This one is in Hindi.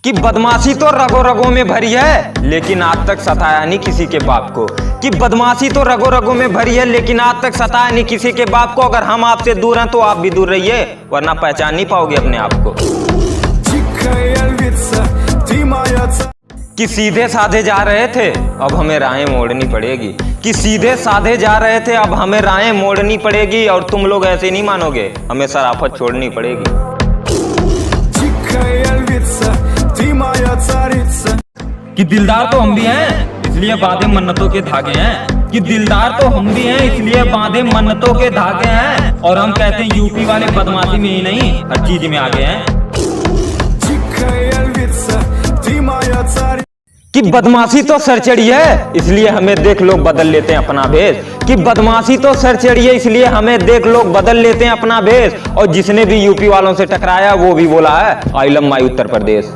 कि बदमाशी तो रगों रगों में भरी है लेकिन आज तक सताया नहीं किसी के बाप को। कि बदमाशी तो रगों रगों में भरी है लेकिन आज तक सताया नहीं किसी के बाप को। अगर हम आपसे दूर हैं तो आप भी दूर रहिए, वरना पहचान नहीं पाओगे अपने आप को। कि सीधे साधे जा रहे थे अब हमें राहें मोड़नी पड़ेगी। कि सीधे साधे जा रहे थे अब हमें राहें मोड़नी पड़ेगी। और तुम लोग ऐसे नहीं मानोगे, हमें शराफत छोड़नी पड़ेगी। कि दिलदार तो हम भी हैं इसलिए बांधे मन्नतों के धागे हैं। कि दिलदार तो हम भी हैं इसलिए बांधे मन्नतों के धागे हैं। और हम कहते हैं यूपी वाले बदमाशी में ही नहीं हर चीज में आगे हैं। कि बदमाशी तो सर चढ़ी है इसलिए हमें देख लोग बदल लेते हैं अपना भेष। कि बदमाशी तो सर चढ़ी है इसलिए हमें देख लोग बदल लेते हैं अपना भेष। और जिसने भी यूपी वालों से टकराया वो भी बोला है I love my Uttar Pradesh.